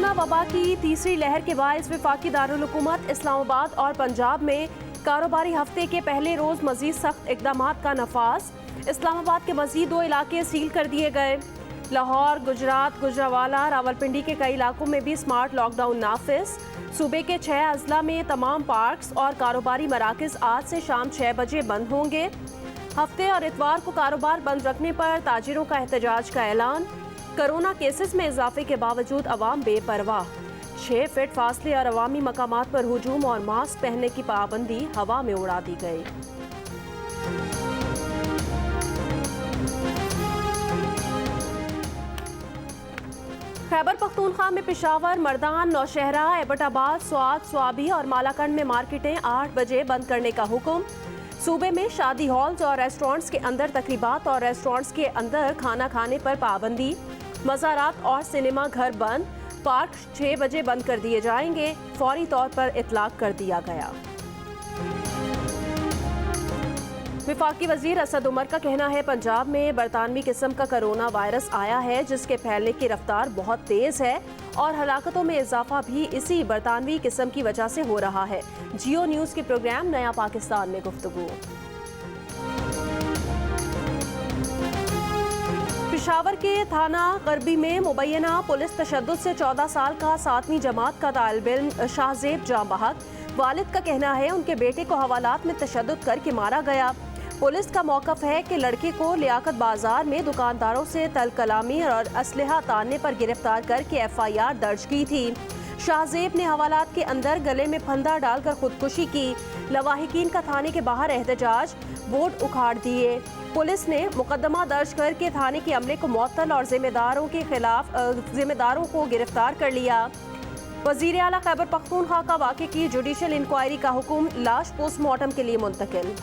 Corona वबा की तीसरी लहर के बायस वफाकी दारुल हुकूमत इस्लामाबाद और पंजाब में कारोबारी हफ्ते के पहले रोज मजीद सख्त इकदाम का नफाज। इस्लामाबाद के मजीद 2 इलाके सील कर दिए गए। लाहौर, गुजरात, गुजरावाला, रावलपिंडी के कई इलाकों में भी स्मार्ट लॉकडाउन नाफिज। सूबे के 6 अजला में तमाम पार्क्स और कारोबारी मराकज आज से शाम 6 बजे बंद होंगे। हफ्ते और इतवार को कारोबार बंद रखने पर ताजिरों का एहतजाज का ऐलान। कोरोना केसेस में इजाफे के बावजूद अवाम बेपरवाह। 6 फीट फासले और अवामी मकामात पर हुजूम और मास्क पहनने की पाबंदी हवा में उड़ा दी गई। खैबर पख्तूनख्वा में पेशावर, मर्दान, नौशहरा, एबटाबाद, स्वात, स्वाबी और मालाकंड में मार्केटें 8 बजे बंद करने का हुक्म। सूबे में शादी हॉल्स और रेस्टोरेंट्स के अंदर तकरीबात और रेस्टोरेंट्स के अंदर खाना खाने पर पाबंदी। मज़ारात और सिनेमा घर बंद। पार्क 6 बजे बंद कर दिए जाएंगे। फौरी तौर पर इतलाक कर दिया गया। वफाकी वजीर असद उमर का कहना है पंजाब में बरतानवी किस्म का कोरोना वायरस आया है जिसके फैलने की रफ्तार बहुत तेज है और हलाकतों में इजाफा भी इसी बरतानवी किस्म की वजह से हो रहा है। जियो न्यूज़ के प्रोग्राम नया पाकिस्तान में गुफ्तगू। पेशावर के थाना गरबी में मुबैना पुलिस तशद्दुद से 14 साल का 7वीं जमात का तालिब-इल्म शाहजेब जाँ बहक। वालिद का कहना है उनके बेटे को हवालात में तशद्दुद करके मारा गया। पुलिस का मौक़िफ़ है कि लड़के को लियाकत बाजार में दुकानदारों से तल कलामी और असलहा तानने पर गिरफ्तार करके FIR दर्ज की थी। शाहजेब ने हवालात के अंदर गले में फंदा डालकर खुदकुशी की। लवाहिकीन का थाने के बाहर एहतजाज, बोर्ड उखाड़ दिए। पुलिस ने मुकदमा दर्ज करके थाने के अमले को मुअत्तल और जिम्मेदारों को गिरफ्तार कर लिया। वज़ीर आला खैबर पख्तूनख्वा का वाक़े की जुडिशल इंक्वायरी का हुक्म, लाश पोस्टमार्टम के लिए मुंतकिल।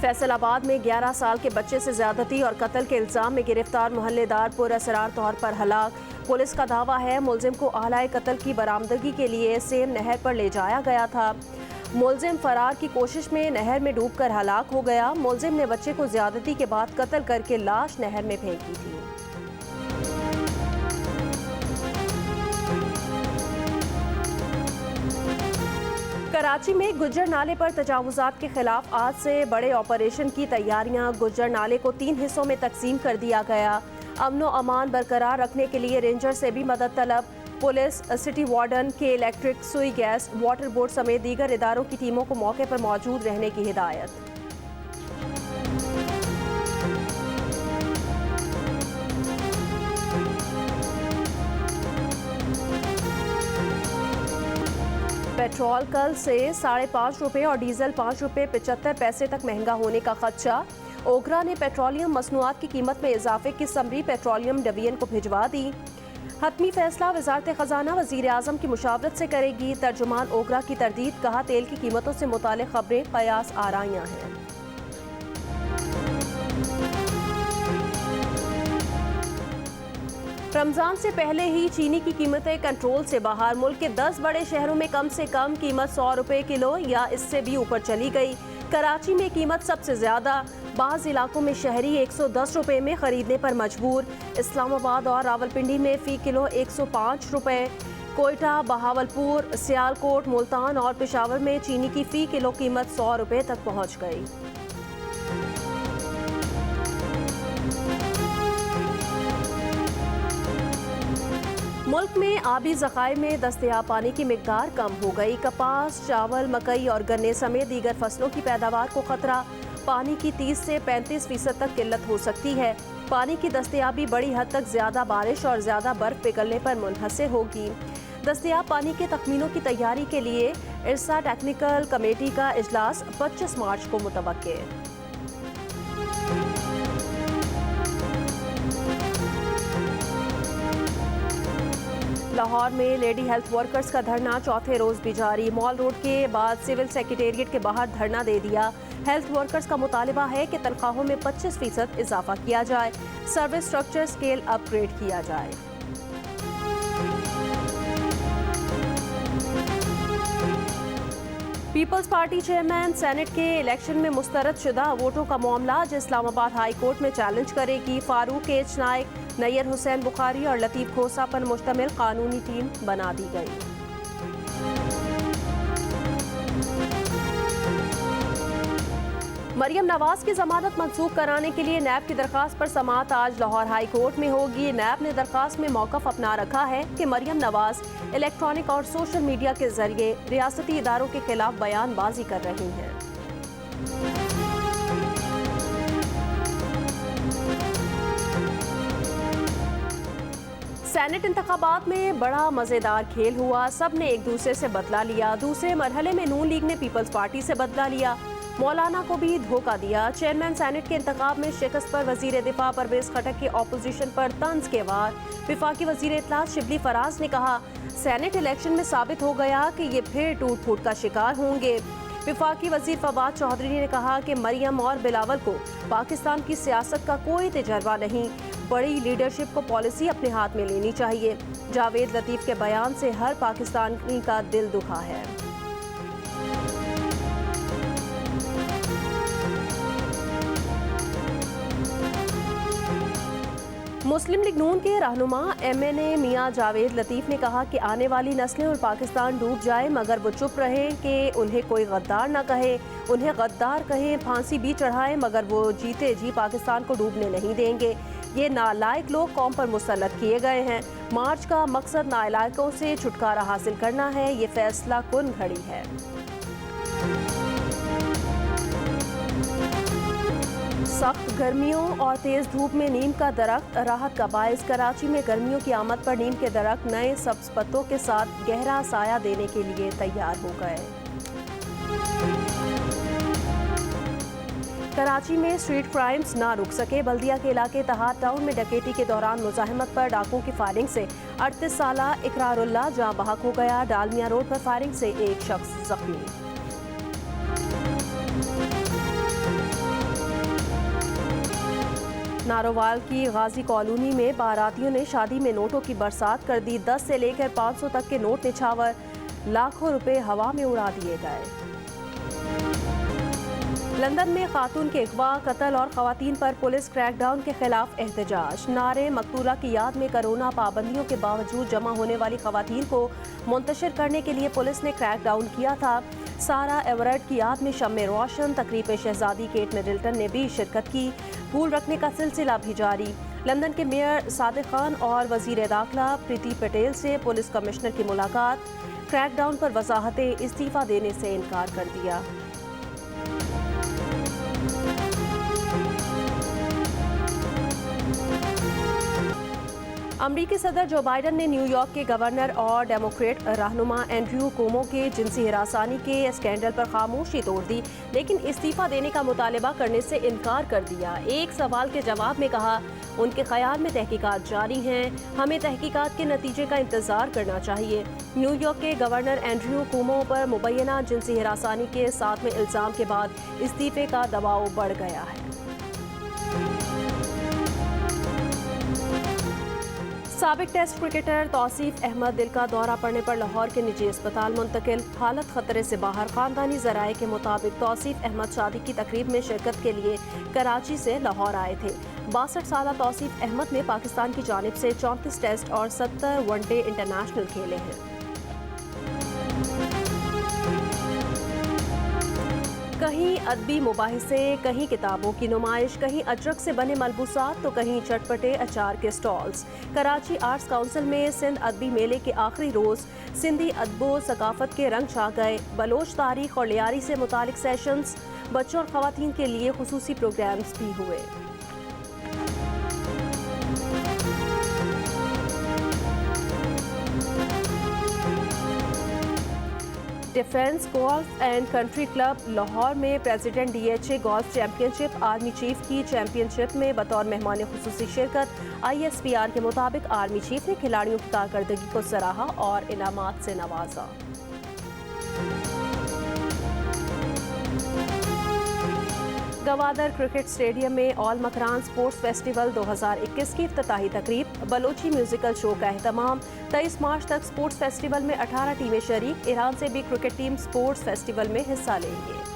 फैसलाबाद में 11 साल के बच्चे से ज्यादती और कत्ल के इल्जाम में गिरफ्तार मोहल्लेदार पुरअसरार तौर पर हलाक। पुलिस का दावा है मुलजिम को आलाए कत्ल की बरामदगी के लिए सेम नहर पर ले जाया गया था। मुलजिम फरार की कोशिश में नहर में डूबकर हलाक हो गया। मुलजिम ने बच्चे को ज्यादती के बाद कत्ल करके लाश नहर में फेंकी थी। कराची में गुज्जर नाले पर तजावुजात के खिलाफ आज से बड़े ऑपरेशन की तैयारियां। गुज्जर नाले को 3 हिस्सों में तकसीम कर दिया गया। अमनो अमान बरकरार रखने के लिए रेंजर से भी मदद तलब। पुलिस, सिटी वार्डन के इलेक्ट्रिक, सुई गैस, वाटर बोर्ड समेत दीगर इदारों की टीमों को मौके पर मौजूद रहने की हिदायत। पेट्रोल कल से 5.5 रुपये और डीजल 5 रुपये 75 पैसे तक महंगा होने का खदशा। ओगरा ने पेट्रोलियम मसनूआत की कीमत में इजाफे की समरी पेट्रोलियम डिवीजन को भिजवा दी। हतमी फैसला वजारत खजाना वजीर आजम की मुशावरत से करेगी। तर्जुमान ओगरा की तरदीद, कहा तेल की कीमतों से मुतालिक खबरें कयास आराइयां हैं। रमजान से पहले ही चीनी की कीमतें कंट्रोल से बाहर। मुल्क के 10 बड़े शहरों में कम से कम कीमत 100 रुपये किलो या इससे भी ऊपर चली गई। कराची में कीमत सबसे ज्यादा। बाज़ इलाकों में शहरी 110 रुपये में खरीदने पर मजबूर। इस्लामाबाद और रावलपिंडी में फ़ी किलो 105 रुपये। कोयटा, बहावलपुर, सियालकोट, मुल्तान और पेशावर में चीनी की फ़ी किलो कीमत 100 रुपये तक पहुँच गई। मुल्क में आबी ज़खायर में दस्तयाब पानी की मिकदार कम हो गई। कपास, चावल, मकई और गन्ने समेत दीगर फसलों की पैदावार को खतरा। पानी की 30 से 35% तक किल्लत हो सकती है। पानी की दस्तयाबी बड़ी हद तक ज़्यादा बारिश और ज़्यादा बर्फ़ पिघलने पर मुनहसर होगी। दस्तयाब पानी के तखमीनों की तैयारी के लिए इरसा टेक्निकल कमेटी का इजलास 25 मार्च को मुतवक्के। लाहौर में लेडी हेल्थ वर्कर्स का धरना चौथे रोज भी जारी। मॉल रोड के बाद सिविल सेक्रेटेरिएट के बाहर धरना दे दिया। हेल्थ वर्कर्स का मुतालिबा है कि तनख्वाहों में 25% इजाफा किया जाए, सर्विस स्ट्रक्चर स्केल अपग्रेड किया जाए। पीपल्स पार्टी चेयरमैन सेनेट के इलेक्शन में मुस्तरद शुदा वोटों का मामला आज इस्लामाबाद हाई कोर्ट में चैलेंज करेगी। फारूक एच नाइक, नैयर हुसैन बुखारी और लतीफ खोसा पर मुश्तमिल कानूनी टीम बना दी गई। मरियम नवाज की जमानत मंसूख कराने के लिए नैब की दरखास्त पर समाअत आज लाहौर हाई कोर्ट में होगी। नैब ने दरखास्त में मौक़िफ़ अपना रखा है कि मरियम नवाज इलेक्ट्रॉनिक और सोशल मीडिया के जरिए रियासती इदारों के खिलाफ बयानबाजी कर रही हैं। सेनेट इंतखाबात में बड़ा मजेदार खेल हुआ। सब ने एक दूसरे से बदला लिया। दूसरे मरहले में नून लीग ने पीपल्स पार्टी से बदला लिया। मौलाना को भी धोखा दिया। चेयरमैन सेनेट के इंतखाब में शिकस्त पर वजीर दिफा परवेज खटक की ऑपोजिशन पर तंज के वार। विफाकी वजीर इत्तलात शिबली फराज ने कहा, सेनेट इलेक्शन में साबित हो गया कि ये फिर टूट फूट का शिकार होंगे। विफाकी वजीर फवाद चौधरी ने कहा कि मरियम और बिलावल को पाकिस्तान की सियासत का कोई तजर्बा नहीं। बड़ी लीडरशिप को पॉलिसी अपने हाथ में लेनी चाहिए। जावेद लतीफ के बयान से हर पाकिस्तानी का दिल दुखा है। मुस्लिम लीग नून के रहनुमा MNA मियां जावेद लतीफ ने कहा कि आने वाली नस्लें और पाकिस्तान डूब जाए मगर वो चुप रहें कि उन्हें कोई गद्दार ना कहे। उन्हें गद्दार कहें, फांसी भी चढ़ाएं मगर वो जीते जी पाकिस्तान को डूबने नहीं देंगे। ये नालायक लोग कौम पर मुसल्लत किए गए हैं। मार्च का मकसद नालायकों से छुटकारा हासिल करना है। ये फैसला कुन घड़ी है। सख्त गर्मियों और तेज धूप में नीम का दरख्त राहत का बायस। कराची में गर्मियों की आमद पर नीम के दरख्त नए सब्ज पत्तों के साथ गहरा साया देने के लिए तैयार हो गए। कराची में स्ट्रीट क्राइम्स ना रुक सके। बल्दिया के इलाके तहार टाउन में डकैती के दौरान मुजाहिमत पर डाकुओं की फायरिंग से 38 साला इकरारुल्लाह जाँ बहक हो गया। डालमिया रोड पर फायरिंग से एक शख्स जख्मी। नारोवाल की गाजी कॉलोनी में बारातियों ने शादी में नोटों की बरसात कर दी। 10 से लेकर 500 तक के नोट निछावर, लाखों रुपए हवा में उड़ा दिए गए। लंदन में खातून के अगवा, कत्ल और खवातीन पर पुलिस क्रैकडाउन के खिलाफ एहतजाज। नारे मकतूला की याद में कोरोना पाबंदियों के बावजूद जमा होने वाली खवातीन को मुंतशिर करने के लिए पुलिस ने क्रैकडाउन किया था। सारा एवरेट की याद में शम्मे रोशन, तकरीब शहजादी केट मिडल्टन ने भी शिरकत की। फूल रखने का सिलसिला भी जारी। लंदन के मेयर सादिक खान और वजीर दाखिला प्रीति पटेल से पुलिस कमिश्नर की मुलाकात। क्रैकडाउन पर वजाहतें, इस्तीफा देने से इनकार कर दिया। अमरीकी सदर जो बाइडन ने न्यूयॉर्क के गवर्नर और डेमोक्रेट रहनुमा एंड्रयू कुओमो के जिनसी हिरासानी के स्कैंडल पर खामोशी तोड़ दी, लेकिन इस्तीफा देने का मुतालबा करने से इनकार कर दिया। एक सवाल के जवाब में कहा, उनके ख्याल में तहकीकात जारी हैं, हमें तहकीकात के नतीजे का इंतजार करना चाहिए। न्यूयॉर्क के गवर्नर एंड्रयू कुओमो पर मुबैना जिनसी हिरासानी के साथ में इल्ज़ाम के बाद इस्तीफे का दबाव बढ़ गया है। साबिक टेस्ट क्रिकेटर तौसीफ अहमद दिल का दौरा पड़ने पर लाहौर के निजी अस्पताल मुंतकिल, हालत खतरे से बाहर। खानदानी जराये के मुताबिक तौसीफ अहमद शादी की तकरीब में शिरकत के लिए कराची से लाहौर आए थे। 62 साला तौसीफ अहमद ने पाकिस्तान की जानिब से 34 टेस्ट और 70 वनडे इंटरनेशनल खेले हैं। कहीं अदबी मुबाहिसे, कहीं किताबों की नुमाइश, कहीं अजरक से बने मलबूसात तो कहीं चटपटे अचार के स्टॉल्स। कराची आर्ट्स काउंसिल में सिंध अदबी मेले के आखिरी रोज़ सिंधी अदबो सकाफत के रंग छा गए। बलोच तारीख और लियारी से मुतालिक सेशंस, बच्चों और ख़वातीन के लिए खुसूसी प्रोग्राम्स भी हुए। Defence golf and country club Lahore में president DHA golf championship army chief की चैंपियनशिप में बतौर मेहमान खुसूसी शिरकत। ISPR के मुताबिक आर्मी चीफ ने खिलाड़ियों की कारकर्दगी को सराहा और इनामात से नवाजा। गवादर क्रिकेट स्टेडियम में ऑल मकरान स्पोर्ट्स फेस्टिवल 2021 की इफ्तिताही तकरीब, बलोची म्यूजिकल शो का एहतमाम। 23 मार्च तक स्पोर्ट्स फेस्टिवल में 18 टीमें शरीक। ईरान से भी क्रिकेट टीम स्पोर्ट्स फेस्टिवल में हिस्सा लेंगे।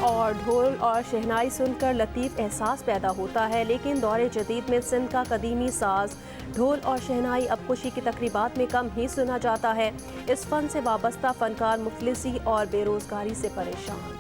और ढोल और शहनाई सुनकर लतीफ़ एहसास पैदा होता है, लेकिन दौरे जदीद में सिंध का कदीमी साज ढोल और शहनाई अब खुशी की तकरीबात में कम ही सुना जाता है। इस फन से वाबस्ता फनकार मुफलिसी और बेरोज़गारी से परेशान।